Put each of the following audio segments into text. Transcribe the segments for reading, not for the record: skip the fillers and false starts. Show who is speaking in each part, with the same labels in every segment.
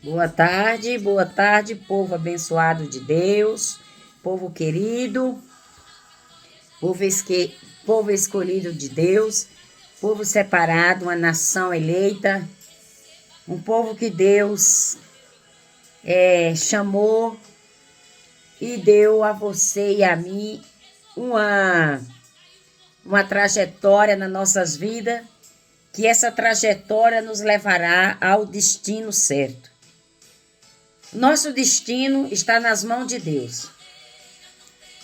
Speaker 1: Boa tarde, povo abençoado de Deus, povo querido, povo escolhido de Deus, povo separado, uma nação eleita, um povo que Deus chamou e deu a você e a mim uma trajetória nas nossas vidas, que essa trajetória nos levará ao destino certo. Nosso destino está nas mãos de Deus.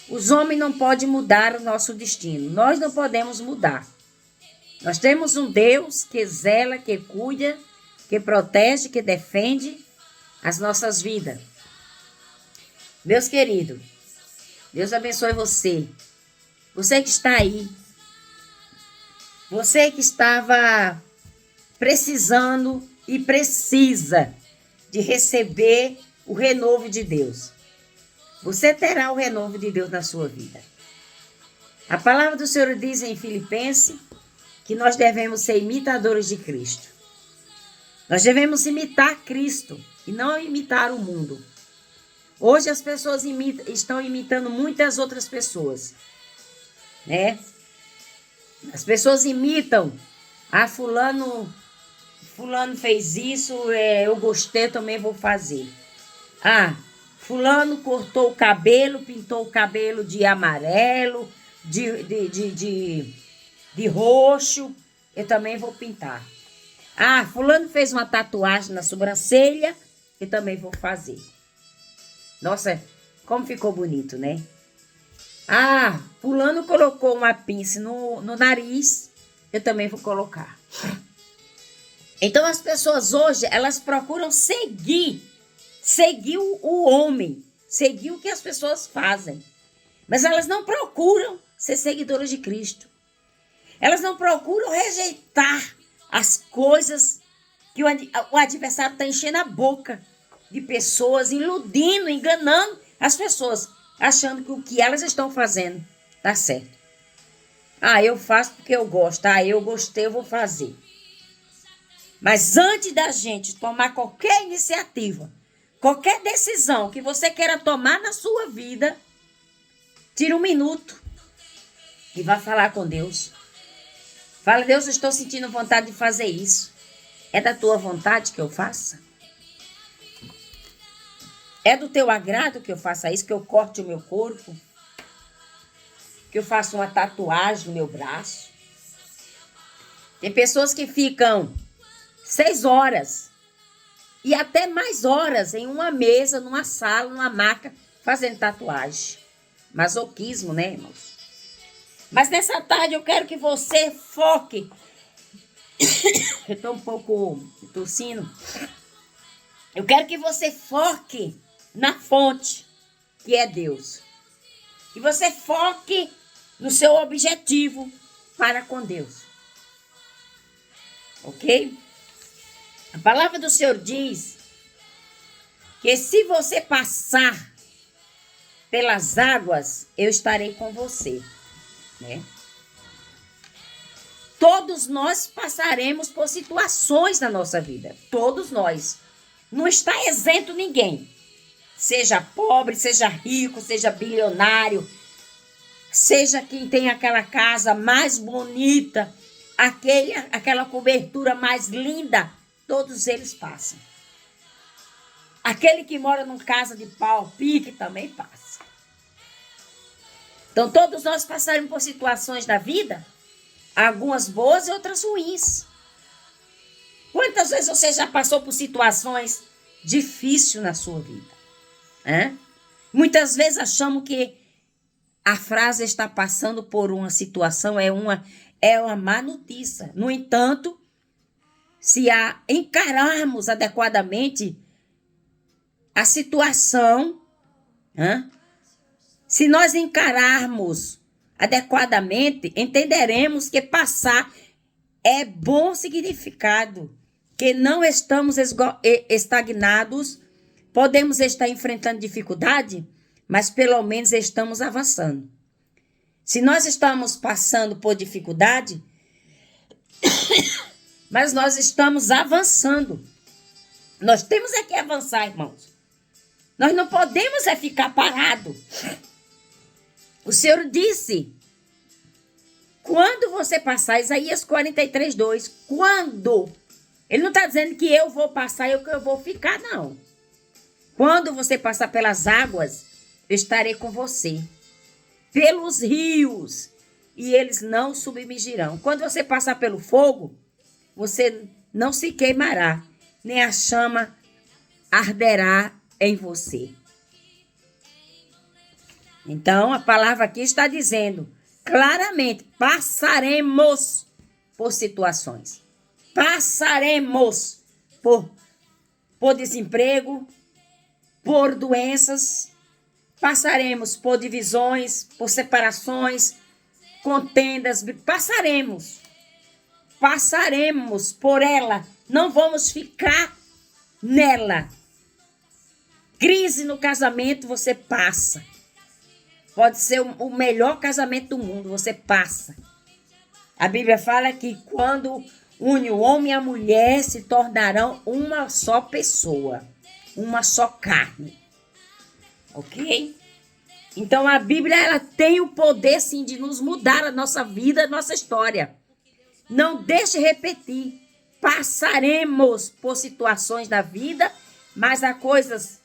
Speaker 1: Os homens não podem mudar o nosso destino. Nós não podemos mudar. Nós temos um Deus que zela, que cuida, que protege, que defende as nossas vidas. Meus queridos, Deus abençoe você. Você que está aí. Você que estava precisando e precisa de receber o renovo de Deus. Você terá o renovo de Deus na sua vida. A palavra do Senhor diz em Filipenses que nós devemos ser imitadores de Cristo. Nós devemos imitar Cristo e não imitar o mundo. Hoje as pessoas estão imitando muitas outras pessoas, né? As pessoas imitam. Fulano fez isso, eu gostei, também vou fazer. Fulano cortou o cabelo, pintou o cabelo de amarelo, de roxo, eu também vou pintar. Fulano fez uma tatuagem na sobrancelha, eu também vou fazer. Nossa, como ficou bonito, né? Fulano colocou uma pinça no nariz, eu também vou colocar. Então as pessoas hoje, elas procuram seguir o homem, seguir o que as pessoas fazem. Mas elas não procuram ser seguidoras de Cristo. Elas não procuram rejeitar as coisas que o adversário está enchendo a boca de pessoas, iludindo, enganando as pessoas, achando que o que elas estão fazendo está certo. Eu faço porque eu gosto. Eu gostei, eu vou fazer. Mas antes da gente tomar qualquer iniciativa, qualquer decisão que você queira tomar na sua vida, tira um minuto e vá falar com Deus. Fala, Deus, eu estou sentindo vontade de fazer isso. É da tua vontade que eu faça? É do teu agrado que eu faça isso, que eu corte o meu corpo? Que eu faça uma tatuagem no meu braço? Tem pessoas que ficam 6 horas e até mais horas em uma mesa, numa sala, numa maca, fazendo tatuagem. Masoquismo, né, irmãos? Mas nessa tarde eu quero que você foque. Eu estou um pouco tossindo. Eu quero que você foque na fonte, que é Deus. Que você foque no seu objetivo para com Deus. Ok? A palavra do Senhor diz que se você passar pelas águas, eu estarei com você, né? Todos nós passaremos por situações na nossa vida. Todos nós. Não está isento ninguém. Seja pobre, seja rico, seja bilionário, seja quem tem aquela casa mais bonita, aquela cobertura mais linda, todos eles passam. Aquele que mora numa casa de pau, pique, também passa. Então, todos nós passaremos por situações da vida, algumas boas e outras ruins. Quantas vezes você já passou por situações difíceis na sua vida? Muitas vezes achamos que a frase está passando por uma situação, é uma má notícia. No entanto, se encararmos adequadamente a situação, se nós encararmos adequadamente, entenderemos que passar é bom significado, que não estamos estagnados, podemos estar enfrentando dificuldade, mas pelo menos estamos avançando. Se nós estamos passando por dificuldade, mas nós estamos avançando. Nós temos é que avançar, irmãos. Nós não podemos é ficar parado. O Senhor disse, quando você passar, Isaías 43:2, quando? Ele não está dizendo que eu vou passar e que eu vou ficar, não. Quando você passar pelas águas, eu estarei com você. Pelos rios, e eles não submergirão. Quando você passar pelo fogo, você não se queimará, nem a chama arderá em você. Então, a palavra aqui está dizendo claramente, passaremos por situações. Passaremos por desemprego, por doenças, passaremos por divisões, por separações, contendas, passaremos por ela, não vamos ficar nela. Crise no casamento, você passa. Pode ser o melhor casamento do mundo, você passa. A Bíblia fala que quando une o homem e a mulher, se tornarão uma só pessoa, uma só carne. Ok? Então a Bíblia ela tem o poder sim de nos mudar a nossa vida, a nossa história. Não deixe repetir. Passaremos por situações da vida, mas há coisas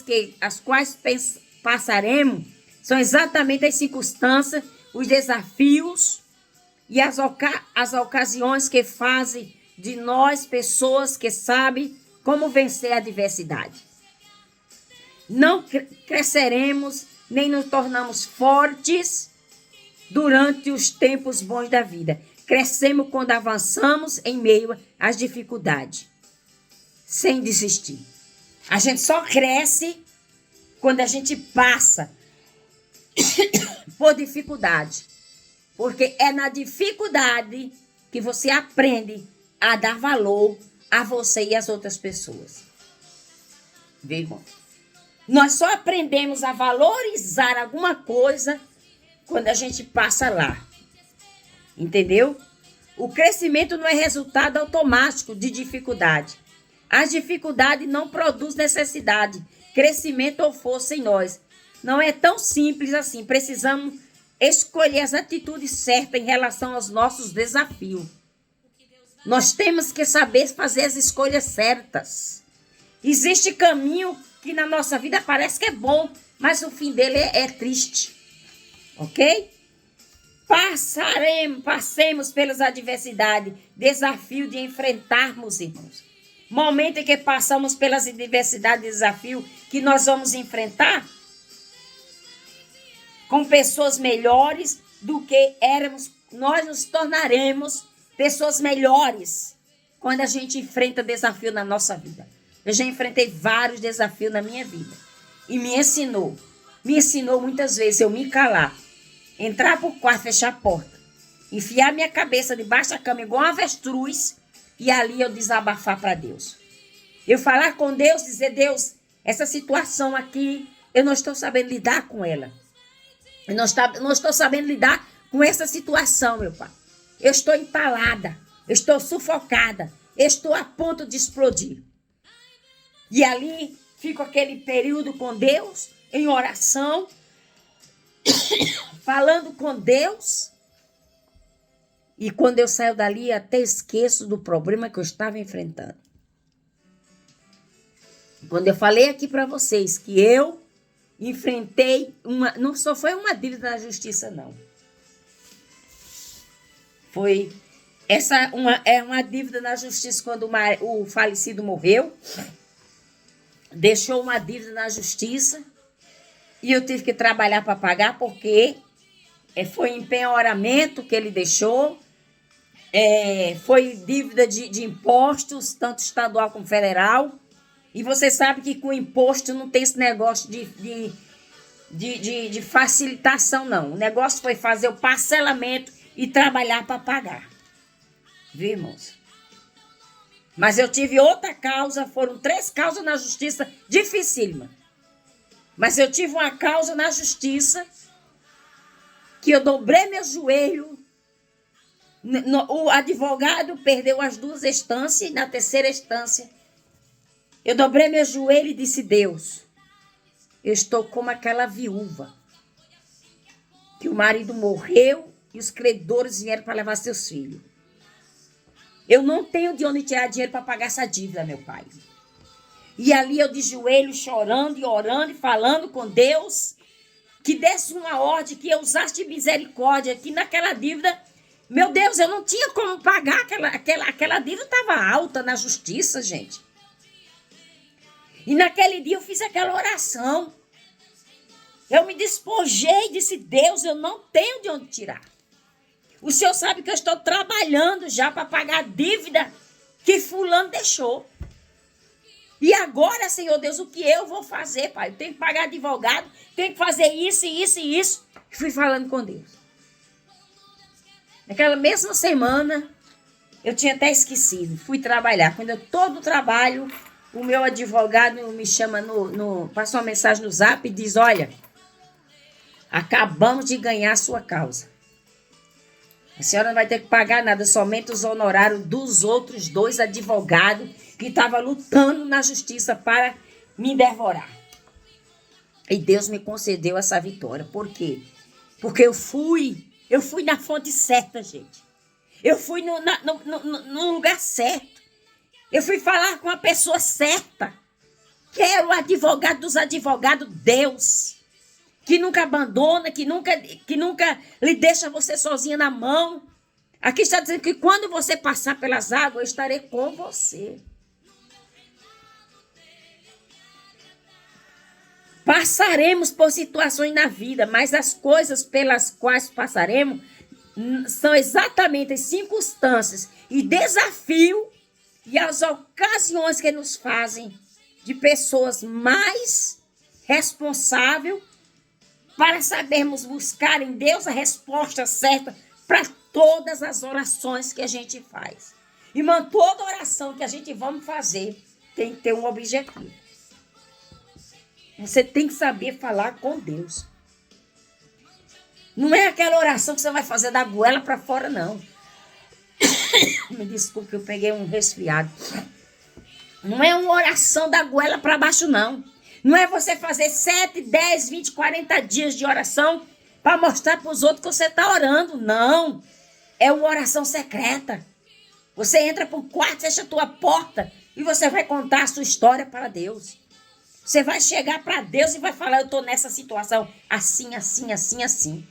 Speaker 1: que as quais passaremos são exatamente as circunstâncias, os desafios e as ocasiões que fazem de nós pessoas que sabem como vencer a adversidade. Não cresceremos nem nos tornamos fortes durante os tempos bons da vida. Crescemos quando avançamos em meio às dificuldades, sem desistir. A gente só cresce quando a gente passa por dificuldade. Porque é na dificuldade que você aprende a dar valor a você e às outras pessoas. Viu, irmão? Nós só aprendemos a valorizar alguma coisa quando a gente passa lá. Entendeu? O crescimento não é resultado automático de dificuldade. As dificuldades não produzem necessidade, crescimento ou força em nós. Não é tão simples assim. Precisamos escolher as atitudes certas em relação aos nossos desafios. Nós temos que saber fazer as escolhas certas. Existe caminho que na nossa vida parece que é bom, mas o fim dele é triste. Ok? Passemos pelas adversidades, desafio de enfrentarmos, irmãos. Momento em que passamos pelas adversidades e desafio que nós vamos enfrentar com pessoas melhores do que éramos. Nós nos tornaremos pessoas melhores quando a gente enfrenta desafio na nossa vida. Eu já enfrentei vários desafios na minha vida e me ensinou muitas vezes eu me calar, entrar pro quarto, fechar a porta, enfiar minha cabeça debaixo da cama igual uma avestruz e ali eu desabafar para Deus. Eu falar com Deus, dizer, Deus, essa situação aqui, eu não estou sabendo lidar com ela. Eu não estou sabendo lidar com essa situação, meu Pai. Eu estou entalada, eu estou sufocada, eu estou a ponto de explodir. E ali fico aquele período com Deus, em oração, falando com Deus. E quando eu saio dali, até esqueço do problema que eu estava enfrentando. Quando eu falei aqui para vocês que eu enfrentei não só foi uma dívida da justiça, não. Foi uma dívida na justiça quando o falecido morreu. Deixou uma dívida na justiça e eu tive que trabalhar para pagar porque foi empenhoramento que ele deixou, foi dívida de impostos, tanto estadual como federal. E você sabe que com imposto não tem esse negócio de facilitação, não. O negócio foi fazer o parcelamento e trabalhar para pagar. Viu, irmãos? Mas eu tive outra causa, foram 3 causas na justiça, dificílima. Mas eu tive uma causa na justiça que eu dobrei meu joelho. O advogado perdeu as 2 instâncias e na terceira instância Eu dobrei meu joelho e disse: Deus, eu estou como aquela viúva que o marido morreu e os credores vieram para levar seus filhos. Eu não tenho de onde tirar dinheiro para pagar essa dívida, meu pai. E ali eu de joelho, chorando e orando e falando com Deus, que desse uma ordem, que eu usasse de misericórdia, que naquela dívida, meu Deus, eu não tinha como pagar, aquela dívida estava alta na justiça, gente. E naquele dia eu fiz aquela oração. Eu me despojei e disse: Deus, eu não tenho de onde tirar. O Senhor sabe que eu estou trabalhando já para pagar a dívida que fulano deixou. E agora, Senhor Deus, o que eu vou fazer, pai? Eu tenho que pagar advogado, tenho que fazer isso, isso e isso. E fui falando com Deus. Naquela mesma semana, eu tinha até esquecido. Fui trabalhar. Quando eu estou no trabalho, o meu advogado me chama, passa uma mensagem no zap e diz: olha, acabamos de ganhar a sua causa. A senhora não vai ter que pagar nada, somente os honorários dos outros 2 advogados que estavam lutando na justiça para me devorar. E Deus me concedeu essa vitória. Por quê? Porque eu fui na fonte certa, gente. Eu fui no lugar certo. Eu fui falar com a pessoa certa, que era o advogado dos advogados, Deus. Que nunca abandona, que nunca lhe deixa você sozinha na mão. Aqui está dizendo que quando você passar pelas águas, eu estarei com você. Passaremos por situações na vida, mas as coisas pelas quais passaremos são exatamente as circunstâncias e desafio e as ocasiões que nos fazem de pessoas mais responsáveis para sabermos buscar em Deus a resposta certa para todas as orações que a gente faz. Irmã, toda oração que a gente vamos fazer tem que ter um objetivo. Você tem que saber falar com Deus. Não é aquela oração que você vai fazer da goela para fora, não. Me desculpe que eu peguei um resfriado. Não é uma oração da goela para baixo, não. Não é você fazer 7, 10, 20, 40 dias de oração para mostrar para os outros que você está orando. Não. É uma oração secreta. Você entra para o quarto, fecha a tua porta e você vai contar a sua história para Deus. Você vai chegar para Deus e vai falar: eu estou nessa situação assim, assim, assim, assim.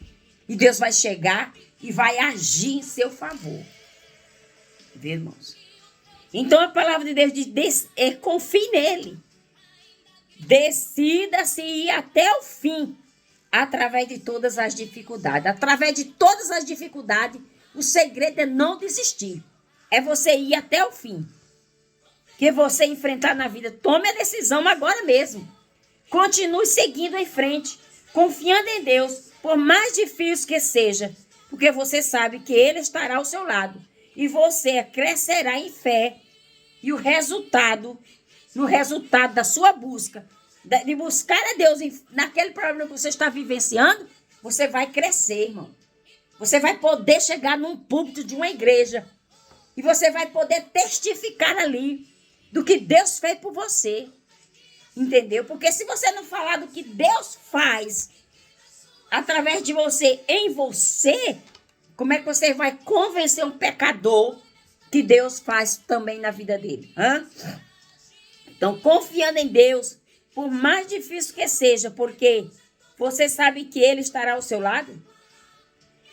Speaker 1: E Deus vai chegar e vai agir em seu favor. Vê, irmãos? Então a palavra de Deus diz: confie nele. Decida-se ir até o fim, através de todas as dificuldades. Através de todas as dificuldades, o segredo é não desistir. É você ir até o fim. Que você enfrentar na vida. Tome a decisão agora mesmo. Continue seguindo em frente, confiando em Deus, por mais difícil que seja, porque você sabe que Ele estará ao seu lado. E você crescerá em fé. E no resultado da sua busca, de buscar a Deus naquele problema que você está vivenciando, você vai crescer, irmão. Você vai poder chegar num púlpito de uma igreja e você vai poder testificar ali do que Deus fez por você. Entendeu? Porque se você não falar do que Deus faz através de você, em você, como é que você vai convencer um pecador que Deus faz também na vida dele? Então, confiando em Deus, por mais difícil que seja, porque você sabe que Ele estará ao seu lado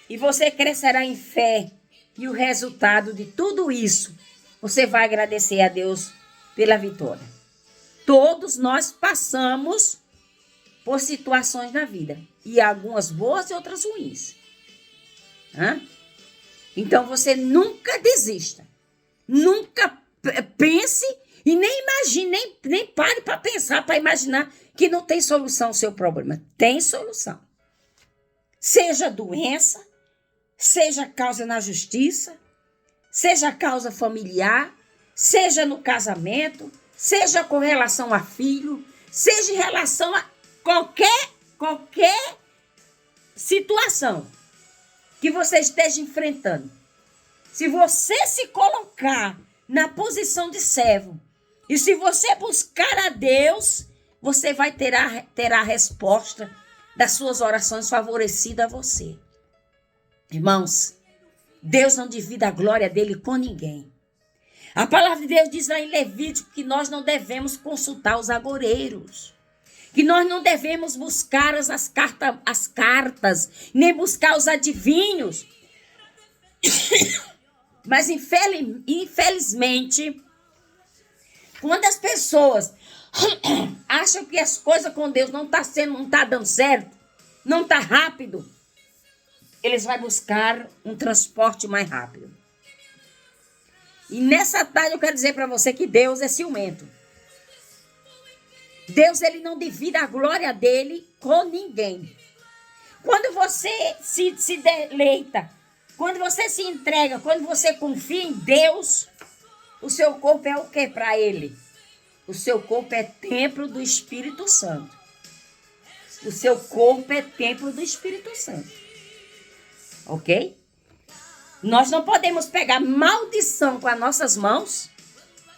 Speaker 1: e você crescerá em fé. E o resultado de tudo isso, você vai agradecer a Deus pela vitória. Todos nós passamos por situações na vida. E algumas boas e outras ruins. Então você nunca desista. Nunca pense e nem imagine, nem pare para pensar, para imaginar que não tem solução ao seu problema. Tem solução. Seja doença, seja causa na justiça, seja causa familiar, seja no casamento, seja com relação a filho, seja em relação a qualquer situação que você esteja enfrentando. Se você se colocar na posição de servo E se você buscar a Deus, você vai ter a resposta das suas orações favorecida a você. Irmãos, Deus não divide a glória dele com ninguém. A palavra de Deus diz lá em Levítico que nós não devemos consultar os agoureiros, que nós não devemos buscar as cartas, nem buscar os adivinhos. Mas infelizmente, quando as pessoas acham que as coisas com Deus não tá dando certo, não tá rápido, eles vão buscar um transporte mais rápido. E nessa tarde eu quero dizer para você que Deus é ciumento. Deus, ele não divide a glória dele com ninguém. Quando você se deleita, quando você se entrega, quando você confia em Deus, o seu corpo é o que para ele? O seu corpo é templo do Espírito Santo. O seu corpo é templo do Espírito Santo. Ok? Nós não podemos pegar maldição com as nossas mãos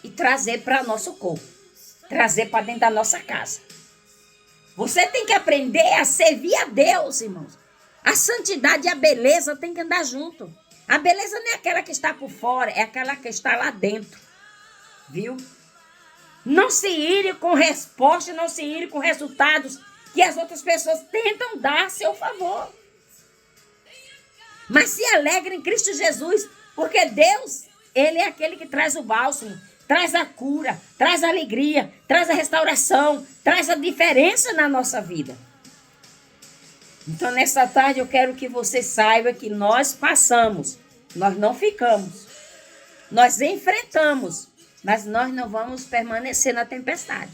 Speaker 1: e trazer para nosso corpo. Trazer para dentro da nossa casa. Você tem que aprender a servir a Deus, irmãos. A santidade e a beleza tem que andar junto. A beleza não é aquela que está por fora, é aquela que está lá dentro. Viu? Não se ire com respostas, não se ire com resultados que as outras pessoas tentam dar a seu favor. Mas se alegre em Cristo Jesus, porque Deus, ele é aquele que traz o bálsamo, traz a cura, traz a alegria, traz a restauração, traz a diferença na nossa vida. Então, nessa tarde, eu quero que você saiba que nós passamos, nós não ficamos, nós enfrentamos, mas nós não vamos permanecer na tempestade.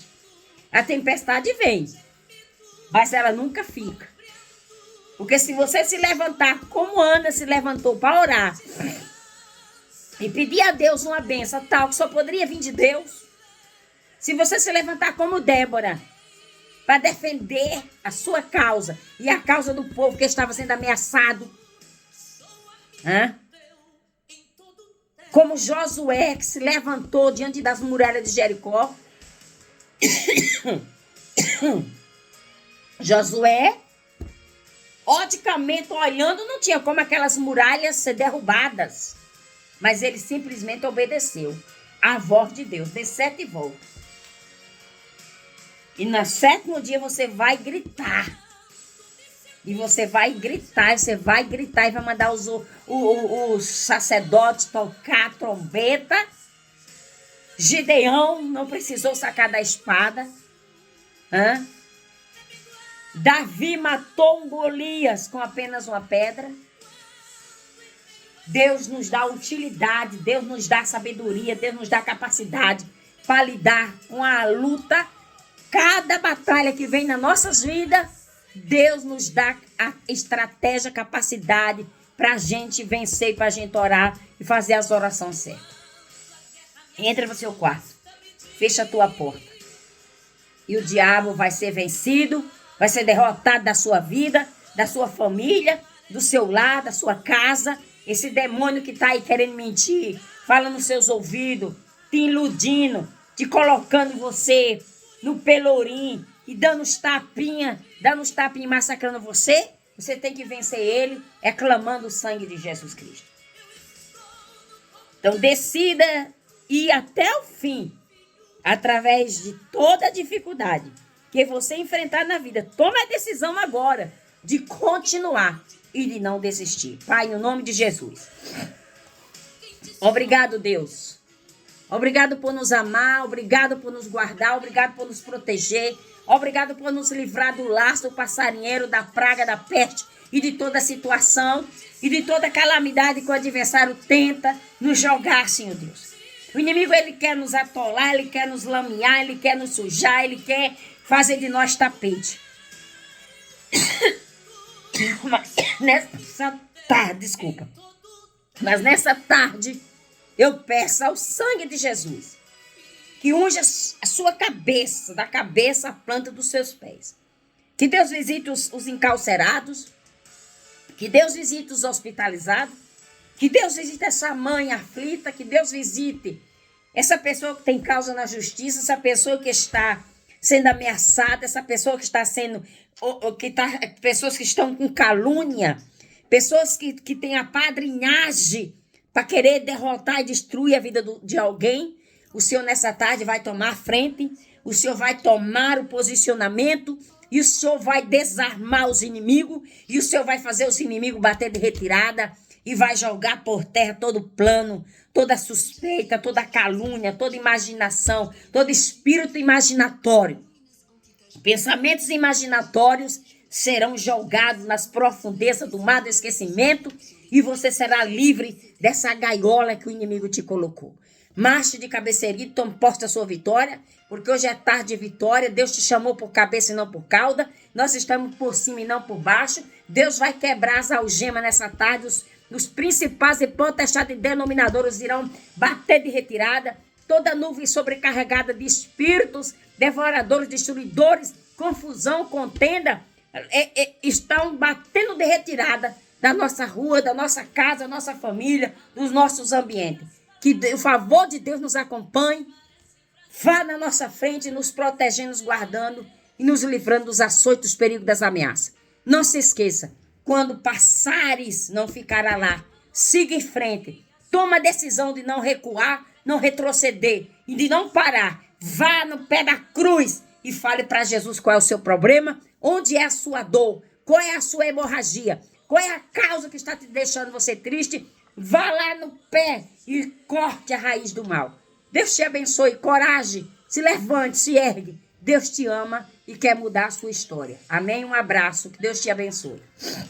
Speaker 1: A tempestade vem, mas ela nunca fica. Porque se você se levantar como Ana se levantou para orar e pedir a Deus uma bênção tal que só poderia vir de Deus, se você se levantar como Débora para defender a sua causa e a causa do povo que estava sendo ameaçado, como Josué que se levantou diante das muralhas de Jericó, Josué, oticamente olhando, não tinha como aquelas muralhas ser derrubadas. Mas ele simplesmente obedeceu à voz de Deus. Dê 7 voltas. E no 7º dia você vai gritar. E você vai gritar e vai mandar os sacerdotes tocar a trombeta. Gideão não precisou sacar da espada. Davi matou um Golias com apenas uma pedra. Deus nos dá utilidade, Deus nos dá sabedoria, Deus nos dá capacidade para lidar com a luta. Cada batalha que vem nas nossas vidas, Deus nos dá a estratégia, capacidade para a gente vencer, para a gente orar e fazer as orações certas. Entra no seu quarto, fecha a tua porta e o diabo vai ser vencido. Vai ser derrotado da sua vida, da sua família, do seu lar, da sua casa. Esse demônio que está aí querendo mentir, fala nos seus ouvidos, te iludindo, te colocando você no pelourinho e dando uns tapinhas massacrando você. Você tem que vencer ele, clamando o sangue de Jesus Cristo. Então decida ir até o fim, através de toda a dificuldade que você enfrentar na vida. Tome a decisão agora de continuar e de não desistir. Pai, no nome de Jesus. Obrigado, Deus. Obrigado por nos amar, obrigado por nos guardar, obrigado por nos proteger, obrigado por nos livrar do laço, do passarinheiro, da praga, da peste e de toda a situação e de toda a calamidade que o adversário tenta nos jogar, Senhor Deus. O inimigo, ele quer nos atolar, ele quer nos lamear, ele quer nos sujar, ele quer fazer de nós tapete. Mas nessa tarde, eu peço ao sangue de Jesus que unja a sua cabeça, da cabeça à planta dos seus pés. Que Deus visite os encarcerados, que Deus visite os hospitalizados, que Deus visite essa mãe aflita, que Deus visite essa pessoa que tem causa na justiça, essa pessoa que está sendo ameaçada, essa pessoa que está sendo, pessoas que estão com calúnia, pessoas que têm a padrinhagem para querer derrotar e destruir a vida de alguém. O Senhor nessa tarde vai tomar frente, o Senhor vai tomar o posicionamento, e o Senhor vai desarmar os inimigos, e o Senhor vai fazer os inimigos bater de retirada, e vai jogar por terra todo plano, toda suspeita, toda calúnia, toda imaginação, todo espírito imaginatório. Pensamentos imaginatórios serão jogados nas profundezas do mar do esquecimento, e você será livre dessa gaiola que o inimigo te colocou. Marche de cabeça erguida, tome posse da sua vitória, porque hoje é tarde de vitória. Deus te chamou por cabeça e não por cauda. Nós estamos por cima e não por baixo. Deus vai quebrar as algemas nessa tarde. Os principais e potestades denominadores irão bater de retirada. Toda nuvem sobrecarregada de espíritos, devoradores, destruidores, confusão, contenda, estão batendo de retirada da nossa rua, da nossa casa, da nossa família, dos nossos ambientes. Que o favor de Deus nos acompanhe, vá na nossa frente, nos protegendo, nos guardando e nos livrando dos açoitos, dos perigos, das ameaças. Não se esqueça, quando passares, não ficará lá. Siga em frente. Toma a decisão de não recuar, não retroceder e de não parar. Vá no pé da cruz e fale para Jesus qual é o seu problema, onde é a sua dor, qual é a sua hemorragia, qual é a causa que está te deixando você triste. Vá lá no pé e corte a raiz do mal. Deus te abençoe. Coragem. Se levante, se ergue. Deus te ama e quer mudar a sua história. Amém? Um abraço. Que Deus te abençoe.